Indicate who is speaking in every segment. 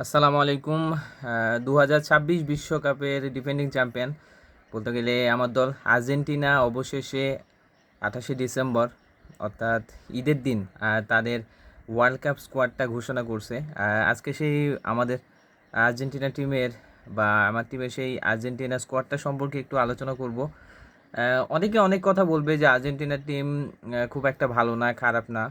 Speaker 1: আসসালামু আলাইকুম। 2026 বিশ্বকাপের ডিফেন্ডিং চ্যাম্পিয়ন বলতে গেলে আমার দল আর্জেন্টিনা অবশেষে 28শে ডিসেম্বর অর্থাৎ ঈদের দিন তাদের ওয়ার্ল্ড কাপ স্কোয়াডটা ঘোষণা করছে। আজকে সেই আমাদের আর্জেন্টিনা টিমের বা আমার টিমের সেই আর্জেন্টিনা স্কোয়াডটা সম্পর্কে একটু আলোচনা করব। অনেকে অনেক কথা বলবে যে আর্জেন্টিনার টিম খুব একটা ভালো না, খারাপ না,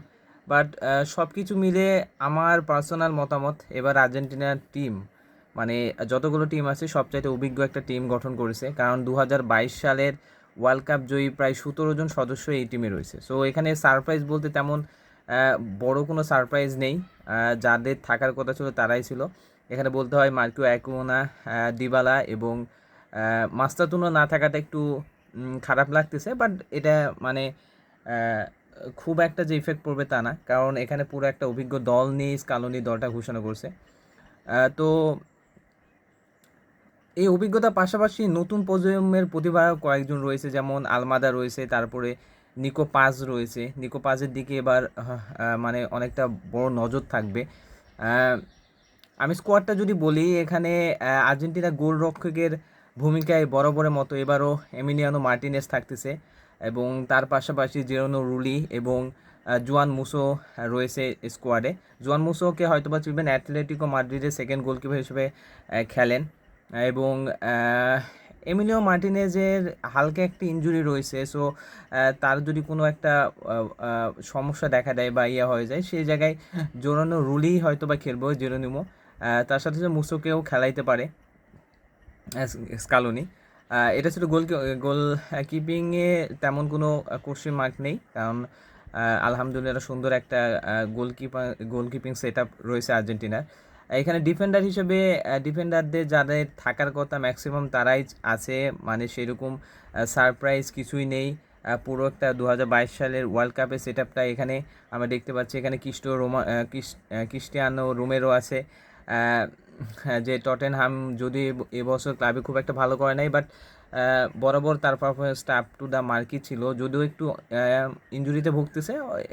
Speaker 1: বাট সব কিছু মিলে আমার পার্সোনাল মতামত এবার আর্জেন্টিনার টিম মানে যতগুলো টিম আছে সবচাইতে অভিজ্ঞ একটা টিম গঠন করেছে, কারণ 2022 সালের ওয়ার্ল্ড কাপ জয়ী প্রায় 17 জন সদস্য এই টিমে রয়েছে। সো এখানে সারপ্রাইজ বলতে তেমন বড় কোনো সারপ্রাইজ নেই। যাদের থাকার কথা ছিল তারাই ছিল। এখানে বলতে হয় মার্কো অ্যাকুনা, ডিবালা এবং মাস্তাতুনো না থাকাটা একটু খারাপ লাগতেছে, বাট এটা মানে আহ, খুব একটা যে ইফেক্ট পড়বে তা না, কারণ এখানে পুরো একটা অভিজ্ঞ দল নিয়ে স্কালোনি দলটা ঘোষণা করছে। তো এই অভিজ্ঞতার পাশাপাশি নতুন প্রজন্মের প্রতিভা কয়েকজন রয়েছে, যেমন আলমাদা রয়েছে, তারপরে নিকো পাজ রয়েছে। নিকো পাজের দিকে এবার মানে অনেকটা বড় নজর থাকবে। আহ, আমি স্কোয়াডটা যদি বলি, এখানে আর্জেন্টিনা গোলরক্ষকের ভূমিকায় বরাবরের মতো এবারও এমিলিয়ানো মার্টিনেজ থাকতেছে, এবং তার পাশাপাশি জেরোনো রুলি এবং জুয়ান মুসো রয়েছে স্কোয়াডে। জুয়ান মুসোকে হয়তোবা চিনবেন, অ্যাথলেটিকো মাদ্রিদের সেকেন্ড গোলকিপার হিসেবে খেলেন। এবং এমিলিও মার্টিনেজের হালকা একটি ইনজুরি রয়েছে। সো তার যদি কোনো একটা সমস্যা দেখা দেয় বা ইয়ে হয়ে যায়, সেই জায়গায় জোরানো রুলি হয়তো বা খেলবো, জেরোনিমো। তার সাথে সাথে মুসোকেও খেলাইতে পারে স্কালোনি। এটা ছিল গোল কিপিংয়ে তেমন কোনো কোশ্চেন মার্ক নেই, কারণ আলহামদুলিল্লাহ সুন্দর একটা গোলকিপিং সেট আপ রয়েছে আর্জেন্টিনার। এখানে ডিফেন্ডার হিসেবে ডিফেন্ডারদের যাদের থাকার কথা ম্যাক্সিমাম তারাই আছে, মানে সেরকম সারপ্রাইজ কিছুই নেই। পুরো একটা 2022 সালের ওয়ার্ল্ড কাপের সেট আপটা এখানে আমরা দেখতে পাচ্ছি। এখানে ক্রিস্টিয়ানো রোমেরো আছে, যে টটেনহাম যদি এবছর ক্লাবে খুব একটা ভালো করে নাই, বাট বরাবর তার পারফরমেন্সটা আপ টু দ্য মার্কই ছিল, যদিও একটু ইনজুরিতে ভুগতেছে।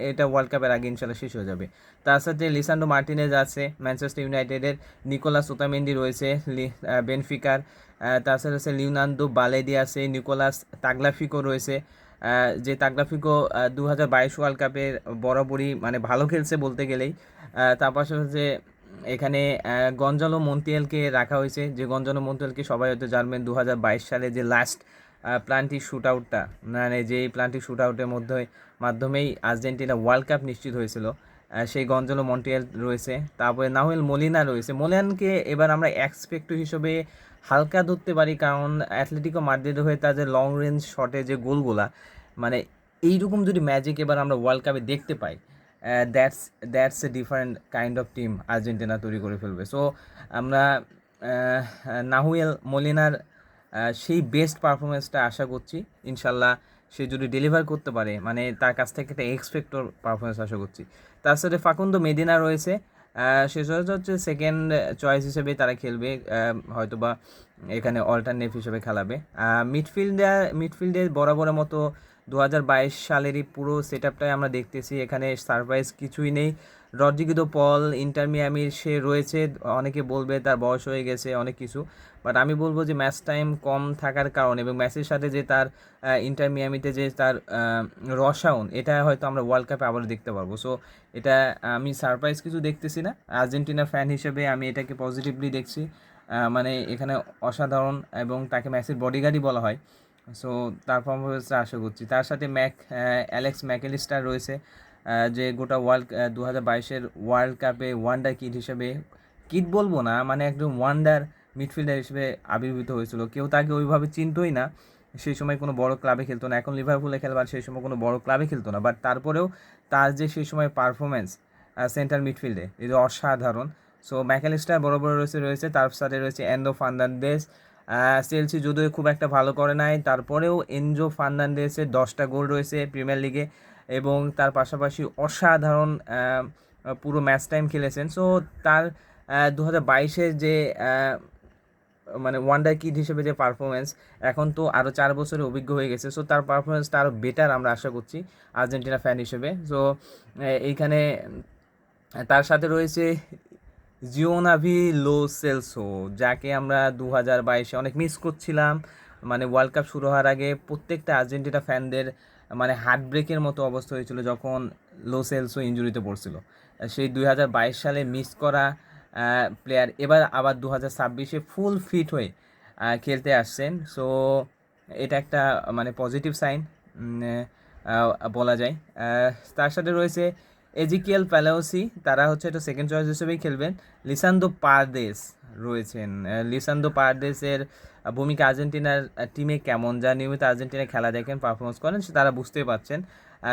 Speaker 1: এটা ওয়ার্ল্ড কাপের আগে ইনশাল্লাহ শেষ হয়ে যাবে। তার সাথে লিসান্ড্রো মার্টিনেজ আছে ম্যানচেস্টার ইউনাইটেডের, নিকোলাস ওতামেন্ডি রয়েছে বেনফিকার, তার সাথে আছে লিওনার্দো বালেদি আছে, নিকোলাস তাগলাফিকো রয়েছে। যে তাগলাফিকো 2022 ওয়ার্ল্ড কাপের বরাবরই মানে ভালো খেলছে বলতে গেলেই। তার পাশাপাশি এখানে গঞ্জালো মন্টিয়েলকে রাখা হয়েছে, যে গঞ্জালো মন্টিয়েলকে সবাই হয়তো জানবেন 2022 সালে যে লাস্ট প্লান্টি শ্যুট আউটটা, মানে যেই প্লান্টি শ্যুট আউটের মাধ্যমেই আর্জেন্টিনা ওয়ার্ল্ড কাপ নিশ্চিত হয়েছিল, সেই গঞ্জালো মন্টিয়েল রয়েছে। তারপরে নাহুয়েল মলিনা রয়েছে। মলিনাকে এবার আমরা এক্সপেক্ট হিসেবে হালকা ধরতে পারি, কারণ অ্যাথলেটিকো মাদ্রিদের হয়ে তাদের লং রেঞ্জ শটে যে গোলগুলা, মানে এইরকম যদি ম্যাজিক এবার আমরা ওয়ার্ল্ড কাপে দেখতে পাই, that's that's a different kind of team Argentina তৈরি করে ফেলবে। সো আমরা নাহুয়েল মলিনার সেই বেস্ট পারফরমেন্সটা আশা করছি। ইনশাল্লাহ সে যদি ডেলিভার করতে পারে, মানে তার কাছ থেকে একটা এক্সপেক্টর পারফরমেন্স আশা করছি। তার সাথে ফাকুন্দো মেদিনা রয়েছে, সে হচ্ছে সেকেন্ড চয়েস হিসেবে তারা খেলবে, হয়তোবা এখানে অল্টারনেটিভ হিসেবে খেলাবে। মিডফিল্ডে বরাবরের মতো 2022 সালেরই পুরো সেট আপটাই আমরা দেখতেছি, এখানে সারপ্রাইজ কিছুই নেই। রদ্রিগো পল ইন্টার মিয়ামির সে রয়েছে, অনেকে বলবে তার বয়স হয়ে গেছে অনেক কিছু, বাট আমি বলবো যে ম্যাচ টাইম কম থাকার কারণে এবং ম্যাচের সাথে যে তার ইন্টার মিয়ামিতে যে তার রসায়ন, এটা হয়তো আমরা ওয়ার্ল্ড কাপে আবার দেখতে পারবো। সো এটা আমি সারপ্রাইজ কিছু দেখতেছি না। আর্জেন্টিনা ফ্যান হিসেবে আমি এটাকে পজিটিভলি দেখছি। মানে এখানে অসাধারণ, এবং তাকে ম্যাচের বডিগার্ডই বলা হয়। সো তার পারফরমেন্সটা আশা করছি। তার সাথে অ্যালেক্স ম্যাকেলিস্টার রয়েছে, যে গোটা 2022-এর ওয়ার্ল্ড কাপে ওয়ান্ডার কিড হিসেবে, কিড বলবো না, মানে একদম ওয়ান্ডার মিডফিল্ডার হিসেবে আবির্ভূত হয়েছিল। কেউ তাকে ওইভাবে চিনতই না, সেই সময় কোনো বড় ক্লাবে খেলতো না। এখন লিভারপুলে খেলবার, সেই সময় কোনো বড় ক্লাবে খেলতো না, বাট তারপরেও তার যে সেই সময় পারফরমেন্স সেন্ট্রাল মিডফিল্ডে, এটা অসাধারণ। সো ম্যাকেলিস্টার বড় রয়েছে, তার সাথে রয়েছে এনজো ফার্নান্দেজ। চেলসি যদিও খুব একটা ভালো করে নাই, তারপরেও এনজো ফার্নান্দেজের 10টা গোল রয়েছে প্রিমিয়ার লিগে, এবং তার পাশাপাশি অসাধারণ পুরো ম্যাচ টাইম খেলেছেন। সো তার 2022-এর যে মানে ওয়ান্ডার কিড হিসেবে যে পারফরমেন্স, এখন তো আরও 4 বছরের অভিজ্ঞ হয়ে গেছে। সো তার পারফরমেন্সটা আরও বেটার আমরা আশা করছি আর্জেন্টিনা ফ্যান হিসেবে। সো এইখানে তার সাথে রয়েছে জিওনাভি লো সেলসো, যাকে আমরা 2022-এ অনেক মিস করছিলাম। মানে ওয়ার্ল্ড কাপ শুরু হওয়ার আগে প্রত্যেকটা আর্জেন্টিনা ফ্যানদের মানে হার্ট ব্রেকের মতো অবস্থা হয়েছিল যখন লো সেলসো ইনজুরিতে পড়ছিল। সেই 2022 সালে মিস করা প্লেয়ার এবার আবার 2026-এ ফুল ফিট হয়ে খেলতে আসছেন। সো এটা একটা মানে পজিটিভ সাইন বলা যায়। তার সাথে রয়েছে এজিকিয়েল প্যালাওসি, তারা হচ্ছে এটা সেকেন্ড চয়েস হিসেবেই খেলবেন। লিসান্দ্রো পারদেস রয়েছেন। লিসান্দ্রো পারদেসের ভূমিকা আর্জেন্টিনার টিমে কেমন, যা নিয়মিত আর্জেন্টিনায় খেলা দেখেন, পারফরমেন্স করেন, তারা বুঝতেই পারছেন।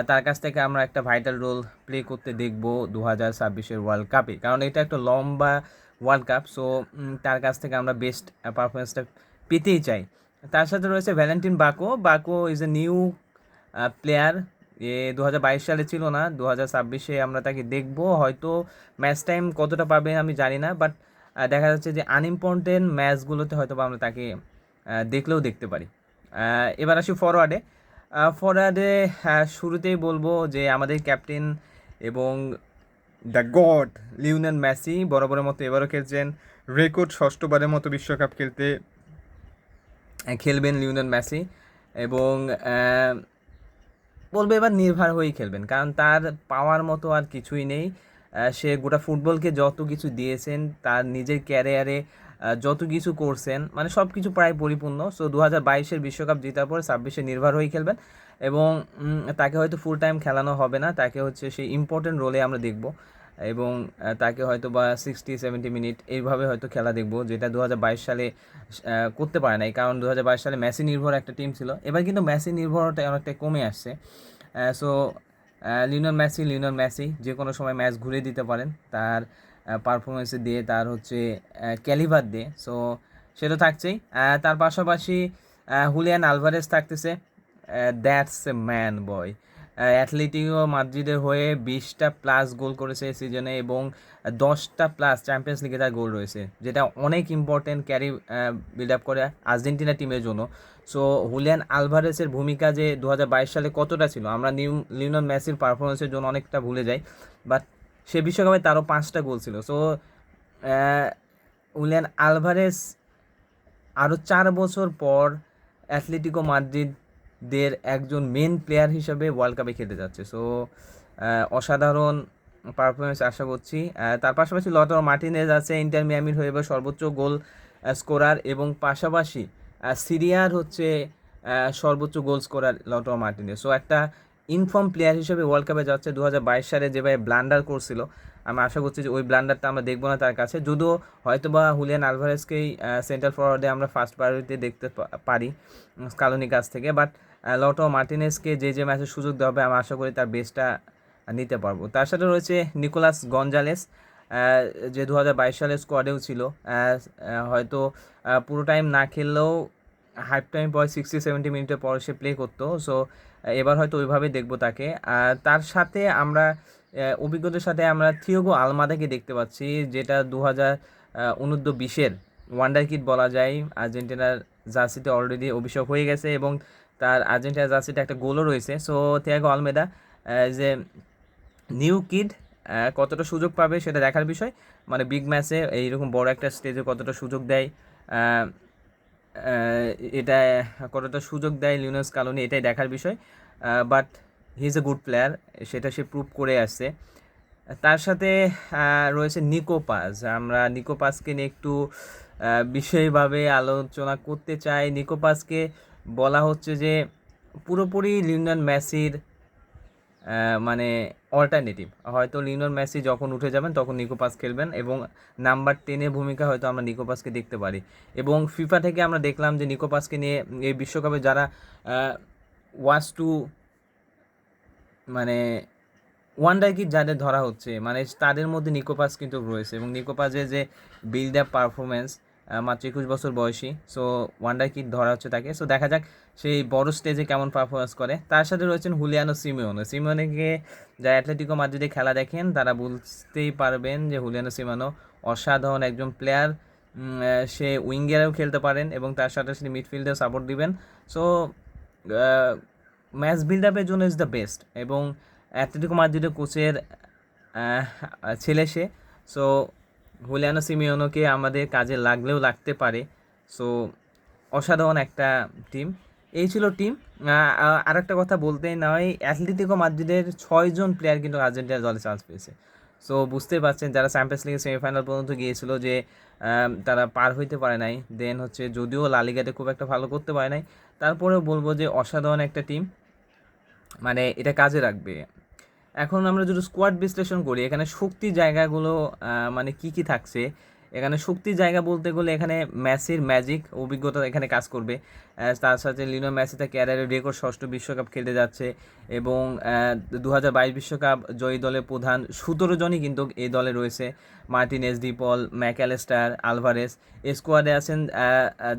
Speaker 1: তার কাছ থেকে আমরা একটা ভাইটাল রোল প্লে করতে দেখব 2026-এর ওয়ার্ল্ড কাপে, কারণ এটা একটা লম্বা ওয়ার্ল্ড কাপ। সো তার কাছ থেকে আমরা বেস্ট পারফরমেন্সটা পেতেই চাই। তার সাথে রয়েছে Valentin Barco. Barco is a new player, 2022 সালে ছিল না, 2026-এ আমরা তাকে দেখব। হয়তো ম্যাচ টাইম কতটা পাবে আমি জানি না, বাট দেখা যাচ্ছে যে আনইম্পর্টেন্ট ম্যাচগুলোতে হয়তো আমরা তাকে দেখলেও দেখতে পারি। এবার আসি ফরওয়ার্ডে। ফরওয়ার্ডে শুরুতেই বলবো যে আমাদের ক্যাপ্টেন এবং দ্য গড লিওনেল মেসি বরাবরের মতো এবারও খেলছেন। রেকর্ড ষষ্ঠবারের মতো বিশ্বকাপ খেলবেন লিওনেল মেসি, এবং বলবো এবার নির্ভর হয়েই খেলবেন, কারণ তার পাওয়ার মতো আর কিছুই নেই। সে গোটা ফুটবলকে যত কিছু দিয়েছেন, তার নিজের ক্যারিয়ারে যত কিছু করছেন, মানে সব কিছু প্রায় পরিপূর্ণ। সো 2022-এর বিশ্বকাপ জেতার পর 26-এ নির্ভর হয়েই খেলবেন, এবং তাকে হয়তো ফুল টাইম খেলানো হবে না, তাকে হচ্ছে সেই ইম্পর্টেন্ট রোলে আমরা দেখব, এবং তাকে হয়তো বা 60-70 মিনিট এইভাবে হয়তো খেলা দেখব, যেটা 2022 সালে করতে পারে নাই, কারণ 2022 সালে মেসি নির্ভর একটা টিম ছিল। এবার কিন্তু মেসি নির্ভরতা অনেকটা কমে আসছে। সো লিওনেল মেসি যে কোনো সময় ম্যাচ ঘুরে দিতে পারেন তার পারফরমেন্সে দিয়ে, তার হচ্ছে ক্যালিভার দিয়ে। সো সেটা থাকছেই। তার পাশাপাশি হুলিয়ান আলভারেজ থাকতেছে। That's a man boy. Atletico মাদ্রিদের হয়ে 20টা প্লাস গোল করেছে এই সিজনে, এবং 10টা প্লাস চ্যাম্পিয়ন্স লিগে তার গোল রয়েছে, যেটা অনেক ইম্পর্টেন্ট ক্যারি বিল্ড আপ করে আর্জেন্টিনা টিমের জন্য। সো হুলিয়ান আলভারেসের ভূমিকা যে 2022 সালে কতটা ছিল, আমরা লিওনেল মেসির পারফরমেন্সের জন্য অনেকটা ভুলে যাই, বাট সে বিশ্বকাপে তারও 5টা গোল ছিল। সো হুলিয়ান আলভারেস আরও 4 বছর পর অ্যাথলেটিকো মাদ্রিদের একজন মেন প্লেয়ার হিসেবে ওয়ার্ল্ড কাপে খেলতে যাচ্ছে। সো অসাধারণ পারফরমেন্স আশা করছি। তার পাশাপাশি লটারো মার্টিনেজ আছে, ইন্টার মিয়ামির হয়ে এবার সর্বোচ্চ গোল স্কোরার, এবং পাশাপাশি সিরিয়ার হচ্ছে সর্বোচ্চ goal scorer Lautaro Martinez. So একটা ইনফর্ম প্লেয়ার হিসেবে ওয়ার্ল্ড কাপে যাচ্ছে। 2022 সালে যেভাবে ব্লান্ডার করছিল, আমি আশা করছি যে ওই ব্লান্ডারটা আমরা দেখবো না তার কাছে, যদিও হয়তো বা হুলিয়ান আলভারেজকেই সেন্ট্রাল ফরওয়ার্ডে আমরা ফার্স্ট প্রায়োরিটি দেখতে পারি স্কালোনির কাছ থেকে, বাট লটারো মার্টিনেজকে যে ম্যাচে সুযোগ দেওয়া হবে, আমি আশা করি তার বেস্টটা নিতে পারবো। তার সাথে রয়েছে নিকোলাস গঞ্জালেস, যে 2022 সালে স্কোয়াডেও ছিল। হয়তো পুরো টাইম না খেললেও হাফ টাইম পর 60-70 মিনিটের পর সে প্লে করতো। সো এবার হয়তো ওইভাবেই দেখবো তাকে। তার সাথে আমরা অভিজ্ঞতার সাথে আমরা থিয়াগো আলমাদাকে দেখতে পাচ্ছি, যেটা 2019-20-এর ওয়ান্ডার কিড বলা যায়। আর্জেন্টিনার জার্সিতে অলরেডি অভিষেক হয়ে গেছে, এবং তার আর্জেন্টিনার জার্সিতে একটা গোলও রয়েছে। সো থিয়াগো আলমেদা যে নিউ কিড, কতটা সুযোগ পাবে সেটা দেখার বিষয়, মানে বিগ ম্যাচে এইরকম বড় একটা স্টেজে কতটা সুযোগ দেয়, এটা কতটা সুযোগ দেয় লিওনেল স্কালোনি, এটাই দেখার বিষয়। But he is a good player, সেটা সে প্রুভ করে আসছে। তার সাথে রয়েছে নিকো পাস। আমরা নিকো পাসকে নিয়ে একটু বিশেষভাবে আলোচনা করতে চাই। নিকো পাসকে বলা হচ্ছে যে পুরোপুরি লিওনেল মেসির মানে অল্টারনেটিভ। হয়তো লিওনেল মেসি যখন উঠে যাবেন তখন নিকো পাস খেলবেন, এবং নাম্বার 10-এর ভূমিকা হয়তো আমরা নিকো পাসকে দেখতে পারি। এবং ফিফা থেকে আমরা দেখলাম যে নিকো পাসকে নিয়ে এই বিশ্বকাপে যারা ওয়াচ টু মানে ওয়ান্ডার কিড যাদের ধরা হচ্ছে, মানে তাদের মধ্যে নিকো পাস কিন্তু রয়েছে, এবং নিকো পাসের যে বিল্ড আপ পারফরমেন্স, মাত্র 21 বছর বয়সী। সো ওয়ান্ডার কিড ধরা হচ্ছে তাকে। সো দেখা যাক সেই বড় স্টেজে কেমন পারফরমেন্স করে। তার সাথে রয়েছেন হুলিয়ানো সিমিওনেকে যারা অ্যাথলেটিকো মাদ্রিদে খেলা দেখেন তারা বুঝতেই পারবেন যে হুলিয়ানো সিমিওনো অসাধারণ একজন প্লেয়ার। সে উইঙ্গারেও খেলতে পারেন, এবং তার সাথে সাথে মিডফিল্ডেও সাপোর্ট দিবেন। সো ম্যাচ বিল্ড আপের জন্য ইজ দ্য বেস্ট, এবং অ্যাথলেটিকো মাদ্রিদের কোচের ছেলে সে। সো হুলিয়ানো সিমিওনোকে আমাদের কাজে লাগলেও লাগতে পারে। সো অসাধারণ একটা টিম। এই ছিল টিম। আরেকটা কথা বলতেই নয়, অ্যাথলেটিকো মাদ্রিদের 6জন প্লেয়ার কিন্তু আর্জেন্টিনার দলে চান্স পেয়েছে। সো বুঝতেই পারছেন যারা চ্যাম্পিয়ন্স লিগের সেমিফাইনাল পর্যন্ত গিয়েছিল যে তারা পার হইতে পারে নাই, দেন হচ্ছে যদিও লা লিগাতে খুব একটা ভালো করতে পারে নাই, তারপরেও বলবো যে অসাধারণ একটা টিম, মানে এটা কাজে রাখবে। এখন আমরা যদি স্কোয়াড বিশ্লেষণ করি, এখানে শক্তির জায়গাগুলো মানে কি কি থাকছে। এখানে শক্তির জায়গা বলতে গেলে এখানে মেসির ম্যাজিক অভিজ্ঞতা এখানে কাজ করবে। তার সাথে লিওনেল মেসি তার ক্যারিয়ারের রেকর্ড 6ষ্ঠ বিশ্বকাপ খেলতে যাচ্ছে এবং 2022 বিশ্বকাপ জয়ী দলের প্রধান 17 জনই কিন্তু এই দলে রয়েছে। মার্টিনেজ, ডিপল, ম্যাকঅ্যালিস্টার, আলভারেস স্কোয়াডে আছেন,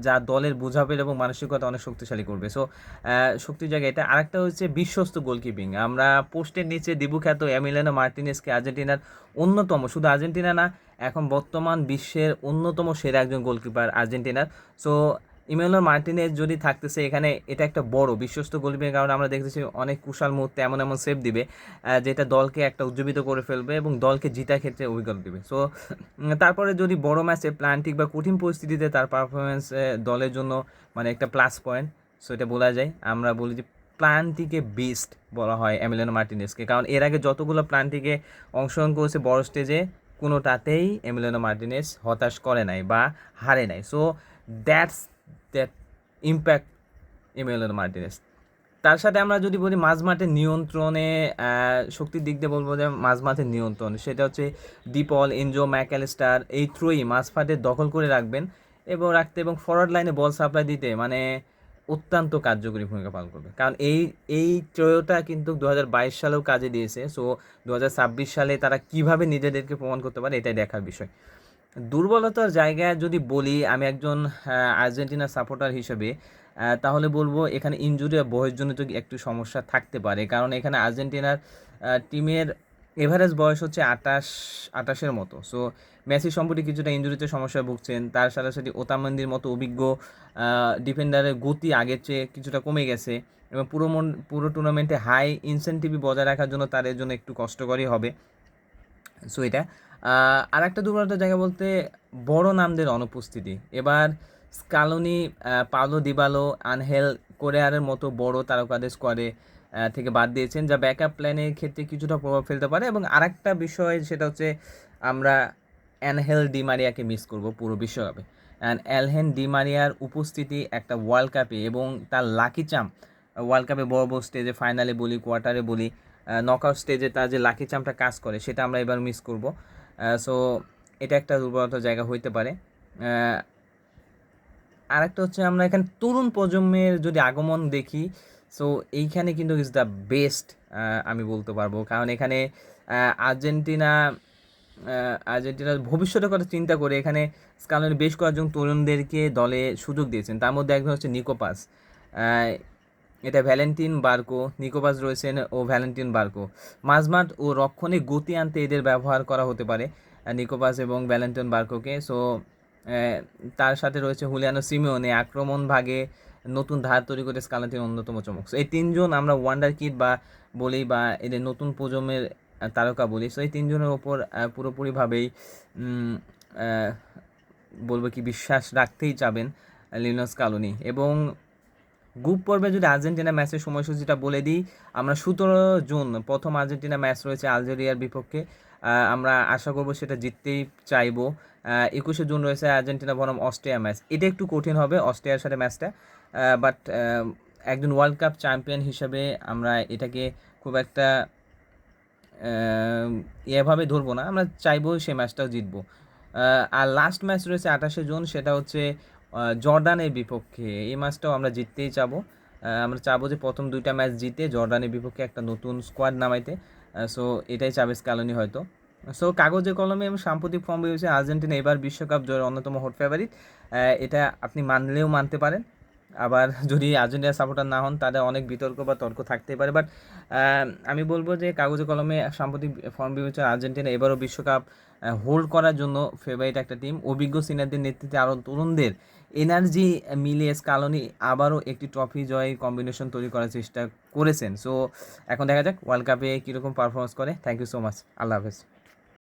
Speaker 1: যা দলের বোঝাপড় এবং মানসিকতা অনেক শক্তিশালী করবে। সো শক্তির জায়গা এটা। আরেকটা হচ্ছে বিশ্বস্ত গোলকিপিং। আমরা পোস্টের নিচে দিবুখ্যাত এমিলিয়ানো মার্টিনেজকে আর্জেন্টিনার অন্যতম, শুধু আর্জেন্টিনা না, এখন বর্তমান বিশ্বের অন্যতম সেরা একজন গোলকিপার আর্জেন্টিনার। সো ইমেলিয়ানো মার্টিনেজ যদি থাকতেছে এখানে, এটা একটা বড় বিশ্বস্ত গোলকিপিং, কারণ আমরা দেখতেছি অনেক কুশাল মুহূর্তে এমন এমন সেভ দিবে যেটা দলকে একটা উজ্জীবিত করে ফেলবে এবং দলকে জিতার ক্ষেত্রে অভিজ্ঞতা দিবে। সো তারপরে যদি বড় ম্যাচে প্ল্যান্টিক বা কঠিন পরিস্থিতিতে তার পারফরমেন্স দলের জন্য মানে একটা প্লাস পয়েন্ট। সো এটা বলা যায়, আমরা বলি যে প্ল্যান্টিকে বেস্ট বলা হয় এমিলিয়ানো মার্টিনেজকে, কারণ এর আগে যতগুলো প্ল্যান্টিকে অংশগ্রহণ করেছে বড় স্টেজে কোনোটাতেই এমিলিয়ানো মার্টিনেজ হতাশ করে নাই বা হারে নাই। So that's that impact Emiliano Martinez. তার সাথে আমরা যদি বলি মাঝমাঠের নিয়ন্ত্রণে, শক্তির দিক দিয়ে বলবো যে মাঝমাঠের নিয়ন্ত্রণ, সেটা হচ্ছে ডিপল, এনজো, ম্যাকঅ্যালিস্টার এই থ্রোই মাঝমাঠে দখল করে রাখবেন এবং ফরওয়ার্ড লাইনে বল সাপ্লাই দিতে মানে অত্যন্ত কার্যকরী ভূমিকা পালন করবে, কারণ এই ত্রয়টা কিন্তু 2022 সালেও কাজে দিয়েছে। সো 2026 সালে তারা কিভাবে নিজেদেরকে প্রমাণ করতে পারে এটাই দেখার বিষয়। দুর্বলতার জায়গায় যদি বলি আমি একজন আর্জেন্টিনা সাপোর্টার হিসেবে, তাহলে বলবো এখানে ইনজুরি আর বয়সজনিত একটু সমস্যা থাকতে পারে, কারণ এখানে আর্জেন্টিনার টিমের এভারেজ বয়স হচ্ছে 28-এর মতো। সো মেসি সম্প্রতি কিছুটা ইনজুরিতে সমস্যায় ভুগছেন, তার সাথে সাথে ওতামেন্দির মতো অভিজ্ঞ ডিফেন্ডারের গতি আগের চেয়ে কিছুটা কমে গেছে এবং পুরো টুর্নামেন্টে হাই ইনসেন্টিভ বজায় রাখার জন্য তাদের জন্য একটু কষ্টকরই হবে। সো এটা আর একটা দুর্বলতার জায়গা বলতে বড় নামদের অনুপস্থিতি। এবার স্কালোনি, পাওলো দিবালো, আনহেল কোরেয়ারের মতো বড় তারকাদের স্কোয়াডে থেকে বাদ দিয়েছেন, যা ব্যাকআপ প্ল্যানের ক্ষেত্রে কিছুটা প্রভাব ফেলতে পারে। এবং আরেকটা বিষয় সেটা হচ্ছে আমরা অ্যানহেল ডি মারিয়াকে মিস করব পুরো বিশ্বকাপে। অ্যান্ড অ্যালহেন ডি মারিয়ার উপস্থিতি একটা ওয়ার্ল্ড কাপে এবং তার লাকি চাম ওয়ার্ল্ড কাপে বড় বড় স্টেজে, ফাইনালে বলি, কোয়ার্টারে বলি, নকআউট স্টেজে তার যে লাকি চামটা কাজ করে সেটা আমরা এবার মিস করব। সো এটা একটা দুর্বলতার জায়গা হইতে পারে। আরেকটা হচ্ছে আমরা এখানে তরুণ প্রজন্মের যদি আগমন দেখি, সো এইখানে কিন্তু ইজ দ্য বেস্ট আমি বলতে পারবো, কারণ এখানে আর্জেন্টিনার ভবিষ্যতের কথা চিন্তা করে এখানে স্কালোনি বেশ কয়েকজন তরুণদেরকে দলে সুযোগ দিয়েছেন। তার মধ্যে একজন হচ্ছে নিকোপাস, এটা ভ্যালেন্টিন বার্কো, নিকোপাস রয়েছেন ও ভ্যালেন্টিন বার্কো। মাঝমাঠ ও রক্ষণে গতি আনতে এদের ব্যবহার করা হতে পারে, নিকোপাস এবং ভ্যালেন্টিন বার্কোকে। সো তার সাথে রয়েছে হুলিয়ানো সিমিওনে, আক্রমণ ভাগে নতুন ধার তৈরি করে স্কালোনির অন্যতম চমক। সো এই তিনজন আমরা ওয়ান্ডার কিড বা বলি বা এদের নতুন প্রজন্মের তারকা বলি। সো এই তিনজনের ওপর পুরোপুরিভাবেই বলবো কি বিশ্বাস রাখতেই চাবেন লিওনেল স্কালোনি। এবং গ্রুপ পর্বে যদি আর্জেন্টিনা ম্যাচের সময়সূচিটা বলে দিই, আমরা 17 জুন প্রথম আর্জেন্টিনা ম্যাচ রয়েছে আলজেরিয়ার বিপক্ষে, আমরা আশা করব সেটা জিততেই চাইবো। 21 জুন রয়েছে আর্জেন্টিনা বনাম অস্ট্রিয়া ম্যাচ, এটা একটু কঠিন হবে অস্ট্রিয়ার সাথে ম্যাচটা, বাট একজন ওয়ার্ল্ড কাপ চ্যাম্পিয়ন হিসেবে আমরা এটাকে খুব একটা এভাবে ধরবো না, আমরা চাইবো সেই ম্যাচটাও জিতবো। আর লাস্ট ম্যাচ রয়েছে 28 জুন, সেটা হচ্ছে জর্ডানের বিপক্ষে। এই ম্যাচটাও আমরা জিততেই চাবো, আমরা চাবো যে প্রথম 2টা ম্যাচ জিতে জর্ডানের বিপক্ষে একটা নতুন স্কোয়াড নামাইতে। সো এটাই চাবে স্কালোনি হয়তো। সো কাগজে কলমে এবং সাম্প্রতিক ফর্ম বিবেচনায় আর্জেন্টিনা এবার বিশ্বকাপ জয়ের অন্যতম হট ফেভারিট, এটা আপনি মানলেও মানতে পারেন, আবার যদি আর্জেন্টিনার সাপোর্টার না হন তাদের অনেক বিতর্ক বা তর্ক থাকতেই পারে। বাট আমি বলবো যে কাগজে কলমে সাম্প্রতিক ফর্ম বিবেচনায় আর্জেন্টিনা এবারও বিশ্বকাপ হোল্ড করার জন্য ফেভারিট একটা টিম। অভিজ্ঞ সিনিয়রদের নেতৃত্বে আরও তরুণদের এনার্জি মিলিয়ে স্কালোনি আবারও একটি ট্রফি জয় কম্বিনেশন তৈরি করার চেষ্টা করেছেন। সো এখন দেখা যাক ওয়ার্ল্ড কাপে কীরকম পারফরমেন্স করে। থ্যাংক ইউ সো মাচ, আল্লাহ হাফেজ।